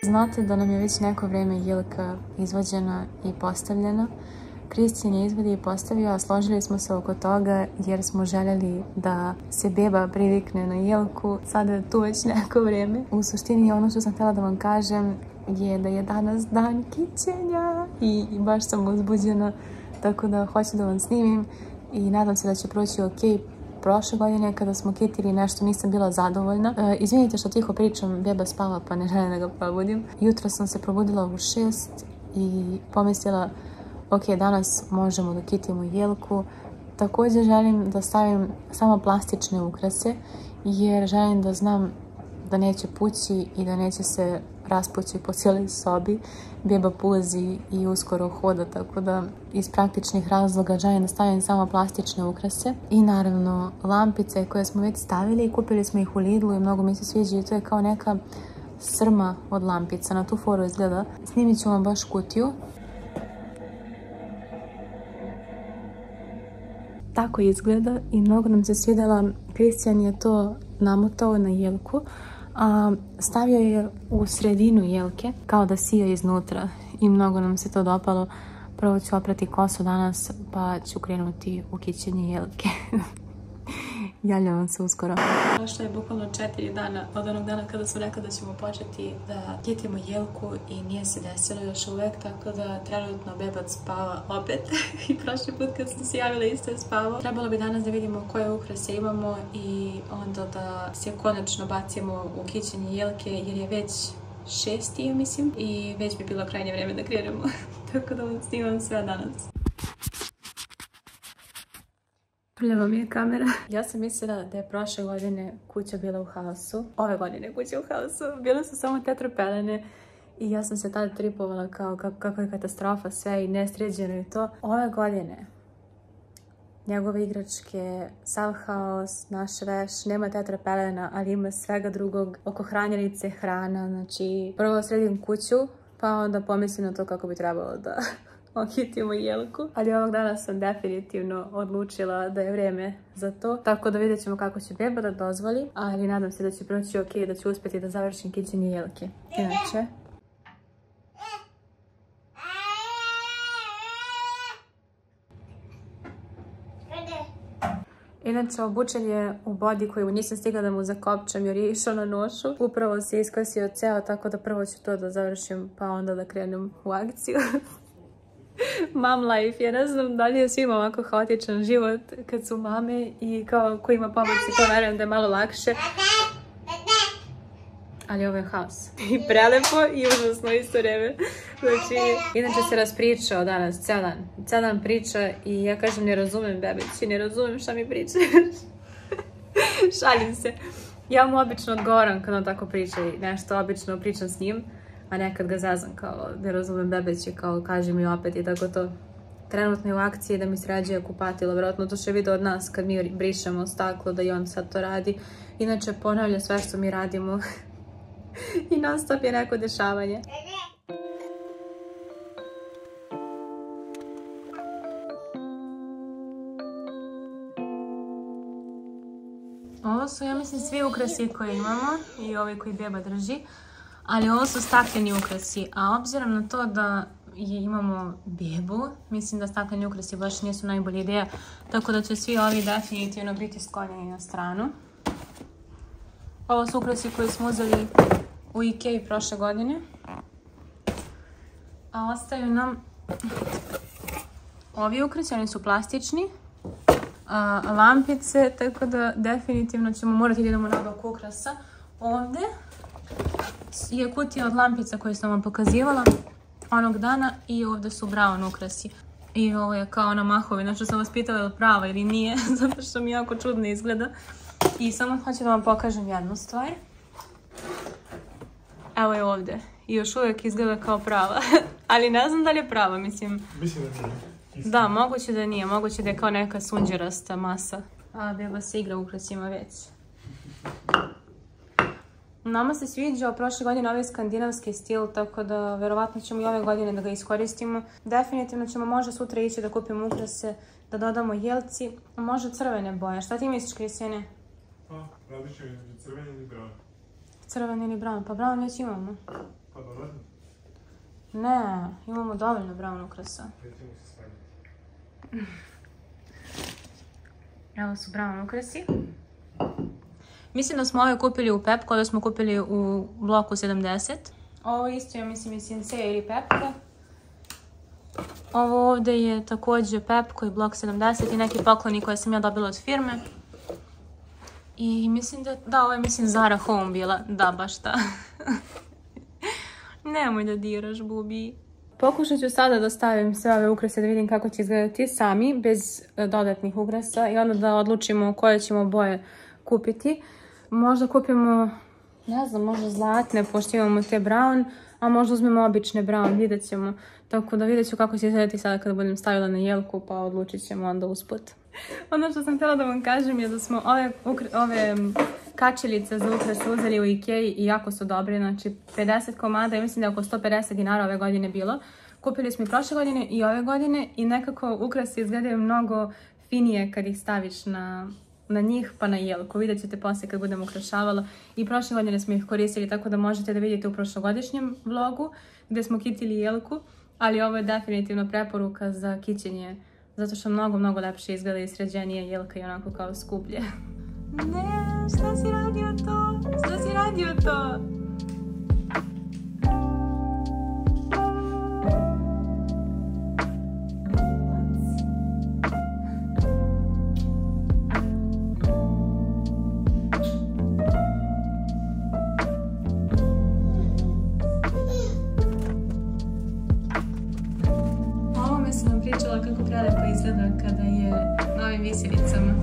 Znate da nam je već neko vrijeme jelka izvađena i postavljena. Kristijan je izvadio i postavio, a složili smo se oko toga jer smo željeli da se beba privikne na jelku. Sada je tu već neko vrijeme. U suštini ono što sam htjela da vam kažem je da je danas dan kićenja i baš sam uzbuđena, tako da hoću da vam snimim i nadam se da će proći ok. Prošle godine kada smo kitili nešto nisam bila zadovoljna. Izvinite što tiho pričam, beba spava pa ne želim da ga probudim. Jutro sam se probudila u 6 i pomislila ok, danas možemo da kitimo jelku. Također želim da stavim samo plastične ukrase jer želim da znam da neće pući i da neće se raspući po cijeloj sobi. Beba puzi i uskoro hoda, tako da iz praktičnih razloga želim da stavim samo plastične ukrase. I naravno lampice koje smo već stavili i kupili smo ih u Lidlu i mnogo mi se sviđa i to je kao neka srma od lampica. Na tu foru izgleda. Snimit ću vam baš kutiju. Tako izgleda i mnogo nam se svidjela. Kristijan je to namotao na jelku. Stavio je u sredinu jelke kao da sija iznutra i mnogo nam se to dopalo. Prvo ću oprati kosu danas pa ću krenuti u kićenje jelke. Javljam vam se uskoro. Prošlo je bukvalno 4 dana od onog dana kada smo rekli da ćemo početi da kitimo jelku i nije se desilo još uvek, tako da trenutno bebac spava opet. I prošli put kad sam se javila isto je spavao. Trebalo bi danas da vidimo koje ukrase imamo i onda da se konačno bacimo u kićenje jelke jer je već 6. mislim i već bi bilo krajnje vrijeme da krenemo. Tako da vam snimam sve danas. Prljava mi je kamera. Ja sam mislila da je prošle godine kuća bila u haosu. Ove godine kuća u haosu. Bile su samo tetrapelene i ja sam se tada tripovala kao kako je katastrofa sve i nesređeno i to. Ove godine njegove igračke, sav haos, naš veš, nema tetrapelena, ali ima svega drugog. Oko hranjenice, hrana, znači prvo sredim kuću, pa onda pomislim na to kako bi trebalo da okitimo jelku. Ali ovog dana sam definitivno odlučila da je vrijeme za to. Tako da vidjet ćemo kako će beba da dozvoli. Ali nadam se da će proći ok, da ću uspjeti da završim kićenje jelke. Inače, obučen je u body koju nisam stigla da mu zakopčam jer je išao na nošu. Upravo se iskosio ceo, tako da prvo ću to da završim pa onda da krenem u akciju. Mom life, ja ne znam da li je svima ovako haotičan život kad su mame i kao ko ima pomoć i to verujem da je malo lakše. Ali ovo je haos. I prelepo i užasno isto vreme. Znači, inače se raspričao danas, ceo dan priča i ja kažem ne razumem bebić i ne razumem šta mi pričaš. Šalim se. Ja mu obično odgovaram kad on tako priča i nešto obično pričam s njim. A nekad ga zazam kao ne razumem bebeći, kao kaže mi opet i tako to. Trenutno je u akciji da mi sređuje kupatilo, vjerojatno to što je vidio od nas kad mi brišemo staklo da i on sad to radi. Inače ponavlja sve što mi radimo i non stop je neko dešavanje. Ovo su, ja mislim, svi ukrasi koje imamo i ovi koji beba drži. Ali ovo su stakleni ukrasi, a obzirom na to da imamo bebu, mislim da stakleni ukrasi baš nisu najbolja ideja, tako da će svi ovi definitivno biti sklonjeni na stranu. Ovo su ukrasi koje smo uzeli u Ikei prošle godine, a ostaju nam ovi ukrasi, oni su plastični, lampice, tako da definitivno ćemo morati da idemo na nabavku ukrasa. Ovdje je kutija od lampica koju sam vam pokazivala onog dana i ovdje su brown ukrasi. I ovo je kao ona mahovina što sam vas pitala je li prava ili nije, zato što mi jako čudno izgleda. I samo hoću da vam pokažem jednu stvar. Evo je ovdje. I još uvijek izgleda kao prava. Ali ne znam da li je prava, mislim. Mislim da nije. Da, moguće da nije. Moguće da je kao neka sunđerasta masa. A beba se igra ukrasima već. Nama se sviđao prošle godine ovaj skandinavski stil, tako da verovatno ćemo i ove godine da ga iskoristimo. Definitivno ćemo možda sutra ići da kupimo ukrase, da dodamo jelci, možda crvene boje. Šta ti misliš, Kristijane? Pa, radit ćemo između crveni ili brown. Crveni ili brown? Pa brown već imamo. Ne, imamo dovoljno brown ukrasa. Evo su brown ukrasi. Mislim da smo ove kupili u Pepko, ove smo kupili u bloku 70. Ovo isto je, mislim, i Sensei ili Pepko. Ovo ovdje je također Pepko i blok 70 i neki pokloni koje sam ja dobila od firme. I mislim da, ovo je, mislim, Zara Home bila. Da, baš ta. Nemoj da diraš, Bubi. Pokušat ću sada da stavim sve ove ukrase da vidim kako će izgledati sami, bez dodatnih ukrasa i onda da odlučimo koje ćemo boje kupiti. Možda kupimo, ne znam, možda zlatne, pošto imamo te brown, a možda uzmemo obične brown, vidjet ćemo. Tako da vidjet ću kako će izgledati sada kada budem stavila na jelku, pa odlučit ćemo onda usput. Ono što sam htjela da vam kažem je da smo ove kačilice za ukrase uzeli u Ikeji i jako su dobre, znači 50 komada i mislim da je oko 150 dinara ove godine bilo. Kupili smo i prošle godine i ove godine i nekako ukrasi izgledaju mnogo finije kad ih staviš na njih pa na jelku. Vidjet ćete poslije kad budem ukrašavala. I prošle godine smo ih koristili tako da možete da vidite u prošlogodišnjem vlogu gdje smo kitili jelku, ali ovo je definitivno preporuka za kićenje zato što mnogo lepše izgleda i sređenije jelka i onako kao skuplje. Ne, šta si radio to? Šta si radio to? O ovome sam vam pričala kako prelepo izgleda kada je na ovim visilicama.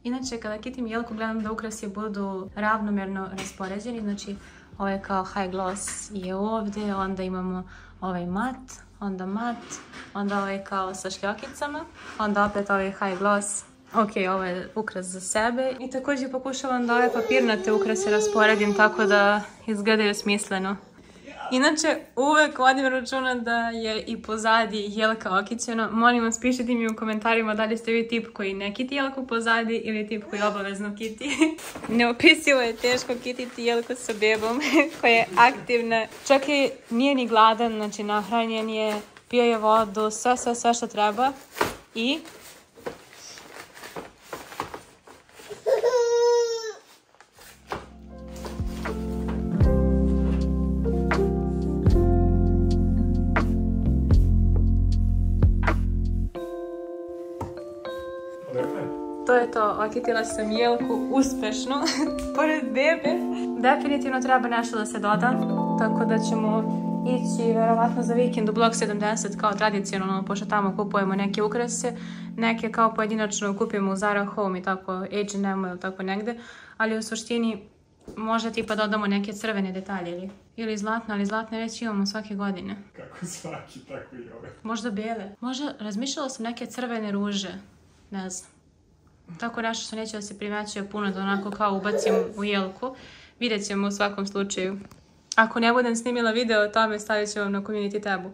Inače, kada kitim jelku, gledam da ukrasi budu ravnomjerno raspoređeni. Znači, ovo je kao high gloss je ovdje, onda imamo ovaj mat, onda ovaj kao sa šljokicama, onda opet ovaj high gloss. Ok, ovo je ukras za sebe. I također pokušavam da ove papirnate ukrase rasporedim tako da izgledaju smisleno. Inače, uvek vodim računa da je i pozadi jelka okićena. Molim vas, pišite mi u komentarima da li ste vi tip koji ne kiti jelku pozadi ili tip koji obavezno kiti. Neopisivo je teško kititi jelku sa bebom koja je aktivna. Čak i nije ni gladan, znači nahranjen je, pio je vodu, sve što treba. I to je to, okitila sam jelku uspešno, pored bebe. Definitivno treba nešto da se doda, tako da ćemo ići verovatno za vikend u blok 70 kao tradicionalno, pošto tamo kupujemo neke ukrase, neke kao pojedinačno kupimo u Zara Home i tako H&M ili tako negde, ali u suštini Možda tipa dodamo neke crvene detalje ili zlatne, ali zlatne već imamo svake godine. Kako svaki, tako i ove. Možda bele. Možda razmišljala sam neke crvene ruže. Ne znam. Tako nešto što neće da se primećuje puno, da onako kao ubacim u jelku. Vidjet ćemo u svakom slučaju. Ako ne budem snimila video o tome, stavit ću vam na community tabu.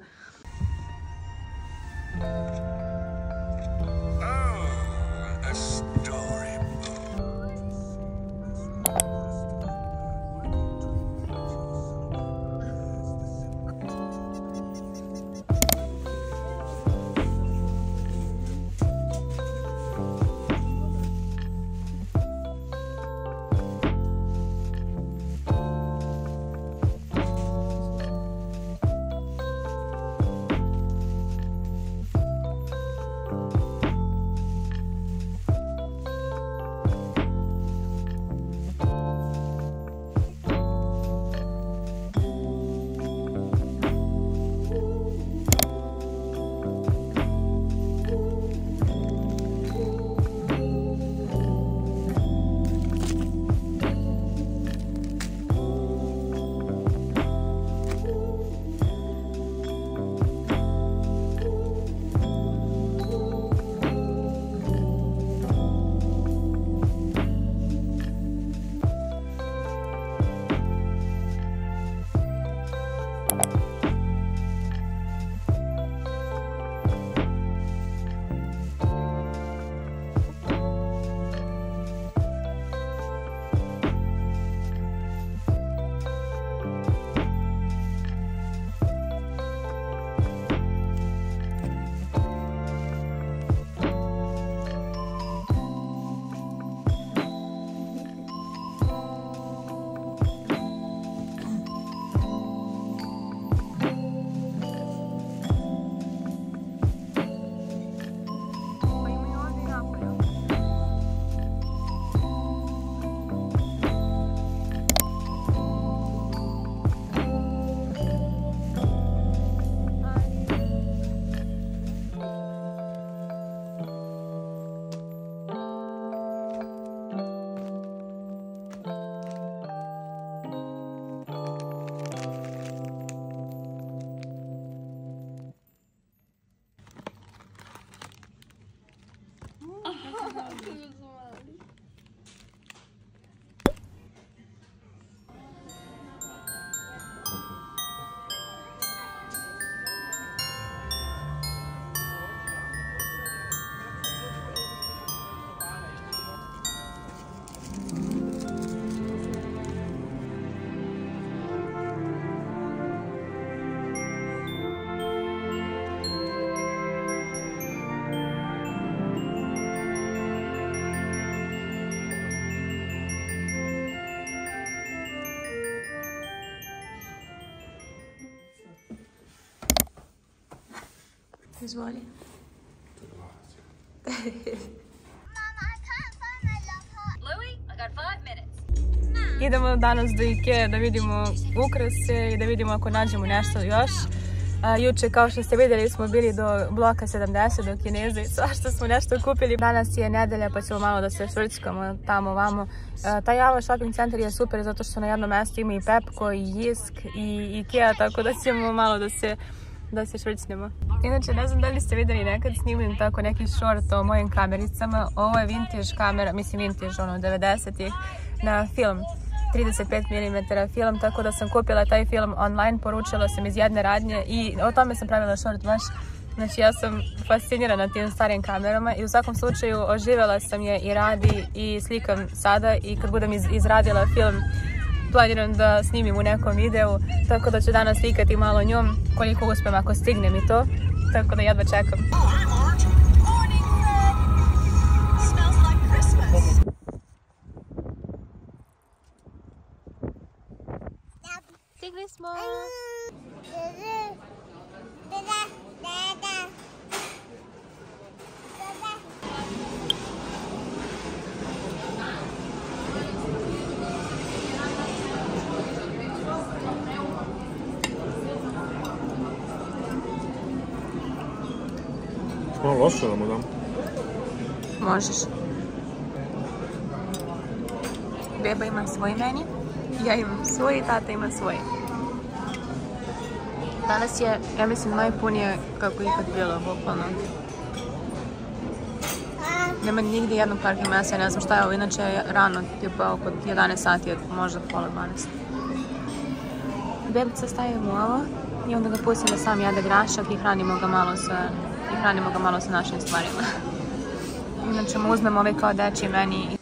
Izvoli. Idemo danas do Ikea da vidimo ukrase i da vidimo ako nađemo nešto još. Juče, kao što ste vidjeli, smo bili do bloka 70, do Kineza i svašta smo nešto kupili. Danas je nedelja pa ćemo malo da se švrčkamo tamo vamo. Taj Java shopping centar je super zato što na jednom mjestu ima i Pepko, i Jisk, i Ikea, tako da ćemo malo da se švrčnemo. Inače, ne znam da li ste vidjeli nekad snimim tako neki short o mojim kamericama. Ovo je vintage kamera, mislim vintage, ono, 90-ih, na film. 35 mm film, tako da sam kupila taj film online, poručila sam iz jedne radnje i o tome sam pravila short baš. Znači ja sam fascinirana tim starim kamerama i u svakom slučaju oživjela sam je i radi i slikam sada i kad budem izradila film planiram da snimim u nekom videu, tako da ću danas slikati malo njom koliko uspem ako stignem i to, tako da jedva čekam. Stigli smo! Malo loše da mu dam. Možeš. Beba ima svoj meni, ja imam svoj i tata ima svoj. Danas je, ja mislim, najpunije kako ikad bilo, bukvalno. Nema nigdje jednog parke mesa, ne znam šta je ovo, inače je rano, tipa oko 11 sati, možda pola 12. Bebica stavimo ovo i onda ga pustimo da sam jede grašak i hranimo ga malo sa našim stvarima. Inače mu uzmemo ovaj kao dečji meni.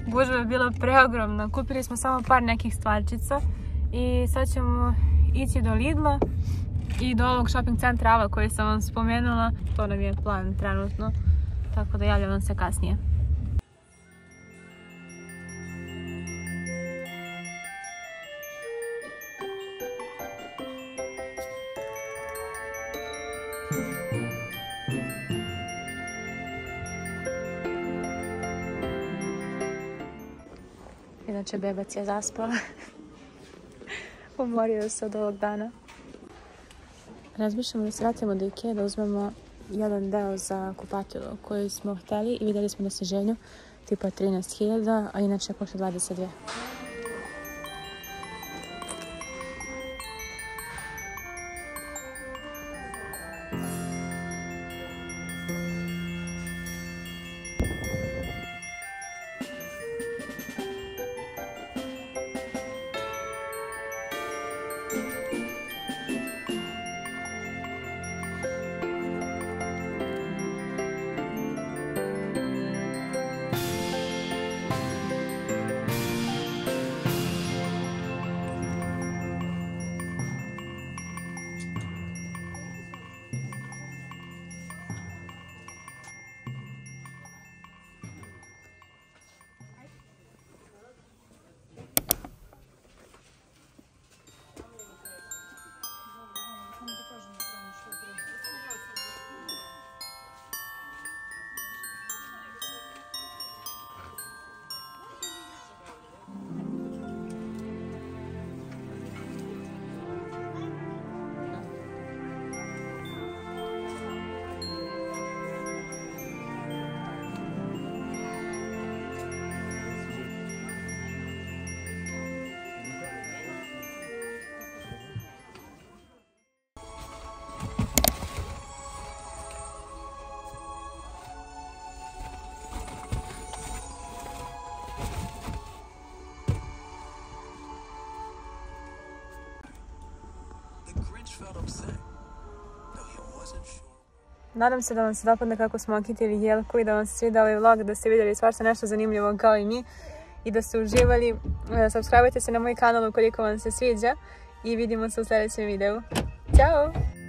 Gužva je bila preogromna, kupili smo samo par nekih stvarčica i sad ćemo ići do Lidla i do ovog shopping centra Ava koji sam vam spomenula. To nam je plan trenutno, tako da javljam vam se kasnije. Inače, bebac je zaspao. Umorio se od ovog dana. Razmišljamo da se vratimo do Ikea da uzmemo jedan deo za kupatilo koji smo hteli i vidjeli smo na sniženju tipa 13.000, a inače košta 22. Nadam se da vam se dopadne kako smo okitili jelku i da vam se sviđa ovaj vlog, da ste vidjeli svašta nešto zanimljivo kao i mi i da ste uživali. Subscribe-ajte se na moj kanal ukoliko vam se sviđa i vidimo se u sljedećem videu. Ćao!